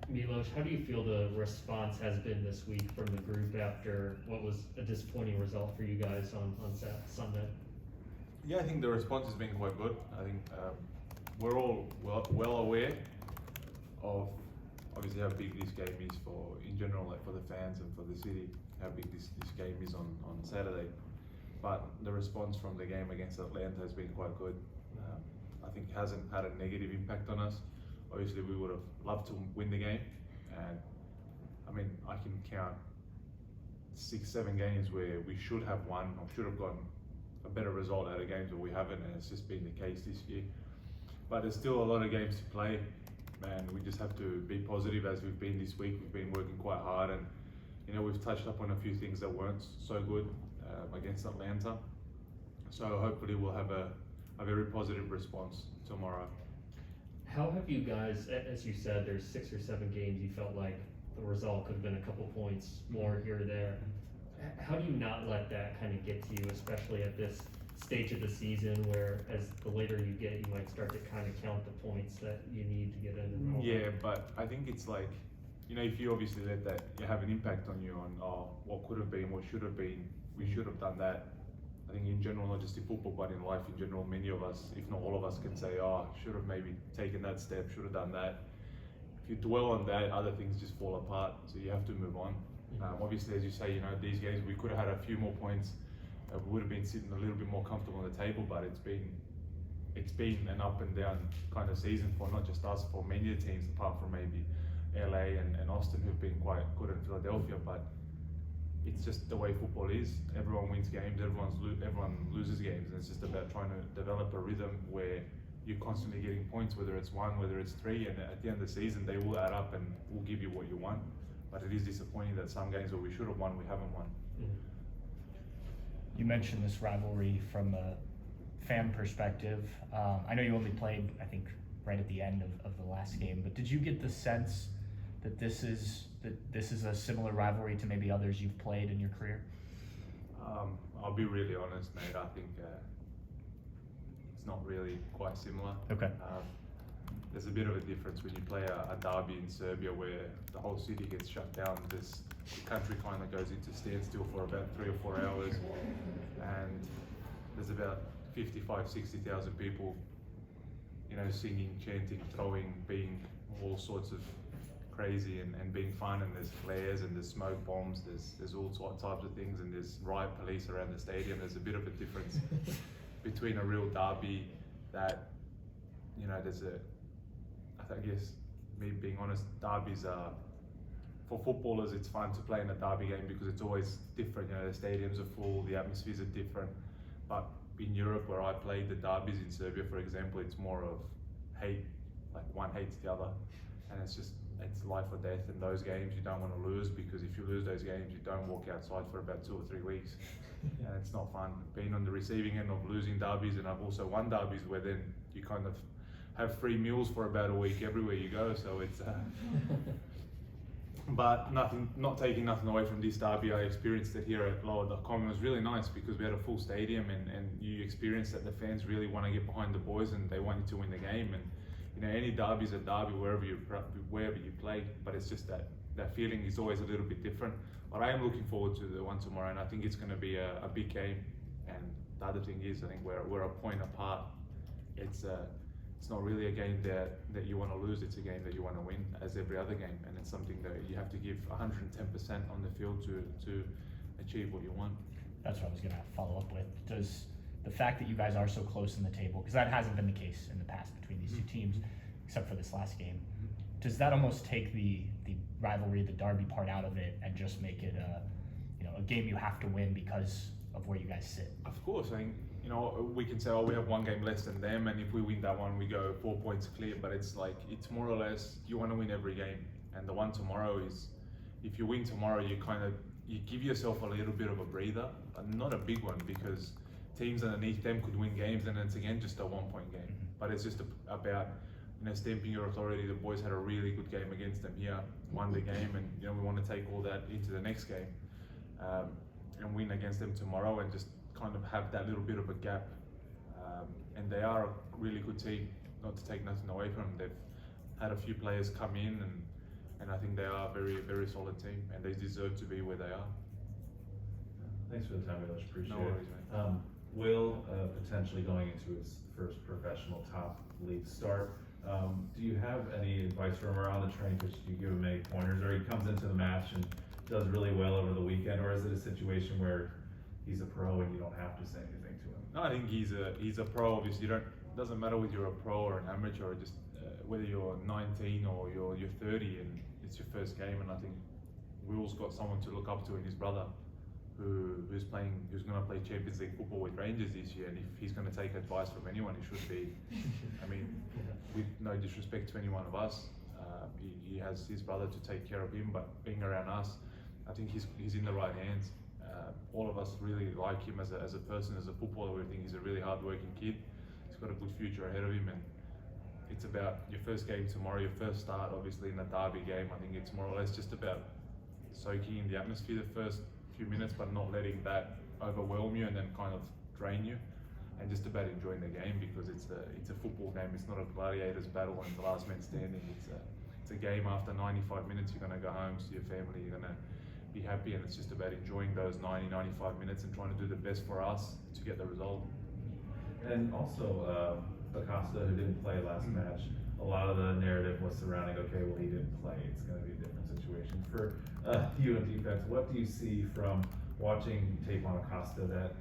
Milos, how do you feel the response has been this week from the group after what was a disappointing result for you guys on Sunday? Yeah, I think the response has been quite good. I think we're all well aware of obviously how big this game is for, in general, like for the fans and for the city, how big this game is on Saturday. But the response from the game against Atlanta has been quite good. I think it hasn't had a negative impact on us. Obviously, we would have loved to win the game, and I mean, I can count 6-7 games where we should have won or should have gotten a better result out of games, but we haven't, and it's just been the case this year. But there's still a lot of games to play, and we just have to be positive as we've been this week. We've been working quite hard, and we've touched up on a few things that weren't so good against Atlanta. So hopefully we'll have a very positive response tomorrow. How have you guys, as you said, there's 6 or 7 games you felt like the result could have been a couple points more here or there. How do you not let that kind of get to you, especially at this stage of the season where as the later you get, you might start to kind of count the points that you need to get in? Yeah, but I think it's like, if you obviously let that have an impact on you on what could have been, what should have been, we should have done that. I think in general, not just in football, but in life in general, many of us, if not all of us, can say, should have maybe taken that step, should have done that. If you dwell on that, other things just fall apart, so you have to move on. Obviously, as you say, these games, we could have had a few more points. We would have been sitting a little bit more comfortable on the table, but it's been an up and down kind of season for not just us, for many teams, apart from maybe LA and Austin, who've been quite good in Philadelphia, but it's just the way football is. Everyone wins games, everyone loses games, and it's just about trying to develop a rhythm where you're constantly getting points, whether it's 1, whether it's 3, and at the end of the season they will add up and will give you what you want. But it is disappointing that some games where we should have won, we haven't won. You mentioned this rivalry from a fan perspective. I know you only played, I think, right at the end of the last game, but did you get the sense that this is a similar rivalry to maybe others you've played in your career? I'll be really honest, mate. I think it's not really quite similar. Okay. There's a bit of a difference when you play a derby in Serbia where the whole city gets shut down. The country kind of goes into standstill for about 3 or 4 hours, and there's about 60,000 people, singing, chanting, throwing, being all sorts of crazy and being fun, and there's flares and there's smoke bombs, there's all types of things, and there's riot police around the stadium. There's a bit of a difference between a real derby that, I guess, me being honest, derbies are, for footballers, it's fun to play in a derby game because it's always different. The stadiums are full, the atmospheres are different. But in Europe, where I played the derbies in Serbia, for example, it's more of hate, like one hates the other, and it's life or death. In those games, you don't want to lose, because if you lose those games, you don't walk outside for about 2 or 3 weeks, and it's not fun. Being on the receiving end of losing derbies, and I've also won derbies where then you kind of have free meals for about a week everywhere you go. So it's, but not taking nothing away from this derby. I experienced it here at Lower.com. It was really nice because we had a full stadium, and you experience that the fans really want to get behind the boys and they want you to win the game. And any derby is a derby wherever you play, but it's just that feeling is always a little bit different. But I am looking forward to the one tomorrow, and I think it's going to be a big game. And the other thing is, I think we're a point apart. It's not really a game that you want to lose. It's a game that you want to win, as every other game, and it's something that you have to give 110% on the field to achieve what you want. That's what I was going to follow up with. Does the fact that you guys are so close in the table, because that hasn't been the case in the past between these two teams, except for this last game, does that almost take the rivalry, the derby part out of it, and just make it a game you have to win because of where you guys sit? Of course, I think we can say, we have 1 game less than them, and if we win that one, we go 4 points clear. But it's more or less, you want to win every game, and the one tomorrow is, if you win tomorrow, you give yourself a little bit of a breather, but not a big one, because teams underneath them could win games, and it's again just a 1-point game. But it's just about stamping your authority. The boys had a really good game against them here, won the game, and we want to take all that into the next game and win against them tomorrow, and just kind of have that little bit of a gap. And they are a really good team, not to take nothing away from them. They've had a few players come in and they are a very, very solid team, and they deserve to be where they are. Thanks for the time, Milos. Appreciate No worries, it. mate. Will potentially going into his first professional top league start. Do you have any advice for him around the training pitch? Do you give him any pointers, or he comes into the match and does really well over the weekend, or is it a situation where he's a pro and you don't have to say anything to him? No, I think he's a pro. Obviously, doesn't matter whether you're a pro or an amateur, or just whether you're 19 or you're 30 and it's your first game. And I think Will's got someone to look up to in his brother, who's going to play Champions League football with Rangers this year. And if he's going to take advice from anyone, it should be. I mean, with no disrespect to any one of us, he has his brother to take care of him. But being around us, I think he's in the right hands. All of us really like him as a person, as a footballer. We think he's a really hard-working kid. He's got a good future ahead of him, and it's about your first game tomorrow, your first start, obviously in a derby game. I think it's more or less just about soaking in the atmosphere the first few minutes, but not letting that overwhelm you and then kind of drain you, and just about enjoying the game, because it's a football game. It's not a gladiators battle and the last man standing. It's a game. After 95 minutes, you're going to go home to your family. You're going to be happy, and it's just about enjoying those 90-95 minutes and trying to do the best for us to get the result. And also, Acosta, who didn't play last match, a lot of the narrative was surrounding, okay, well, he didn't play. It's going to be a different situation. For you in defense, what do you see from watching tape on Acosta that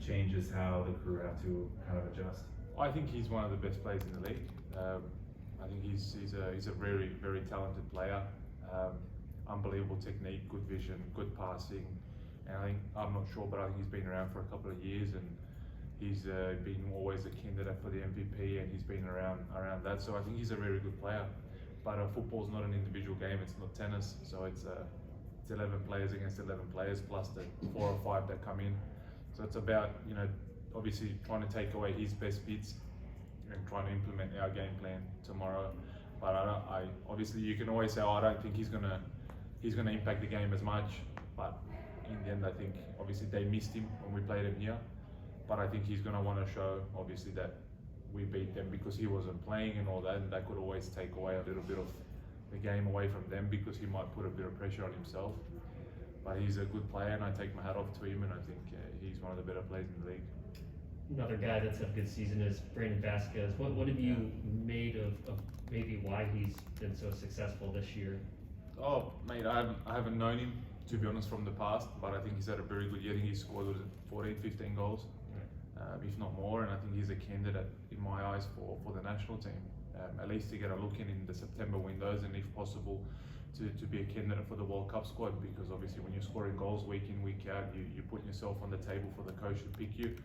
changes how the crew have to kind of adjust? I think he's one of the best players in the league. I think he's a very, very talented player. Unbelievable technique, good vision, good passing, and I'm not sure, but I think he's been around for a couple of years, and he's been always a candidate for the MVP, and he's been around that. So I think he's a very good player. But football's not an individual game; it's not tennis. So it's 11 players against 11 players plus the 4 or 5 that come in. So it's about obviously trying to take away his best bits and trying to implement our game plan tomorrow. But I obviously you can always say, oh, I don't think he's gonna impact the game as much. But in the end, I think obviously they missed him when we played him here. But I think he's gonna want to show obviously that we beat them because he wasn't playing and all that, and that could always take away a little bit of the game away from them, because he might put a bit of pressure on himself. But he's a good player, and I take my hat off to him, and I think he's one of the better players in the league. Another guy that's had a good season is Brandon Vasquez. What have you made of maybe why he's been so successful this year? Oh, mate, I haven't known him, to be honest, from the past, but I think he's had a very good year. I think he scored 14, 15 goals, if not more, and I think he's a candidate in my eyes for the national team, at least to get a look in the September windows, and if possible, to be a candidate for the World Cup squad, because obviously when you're scoring goals week in, week out, you're putting yourself on the table for the coach to pick you.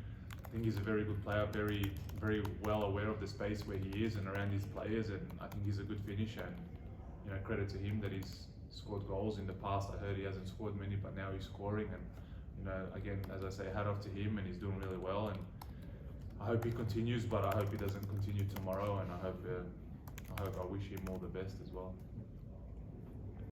I think he's a very good player, very, very well aware of the space where he is and around his players, and I think he's a good finisher. And credit to him that he's scored goals. In the past, I heard he hasn't scored many, but now he's scoring. And again, as I say, hat off to him, and he's doing really well. And I hope he continues, but I hope he doesn't continue tomorrow. And I wish him all the best as well.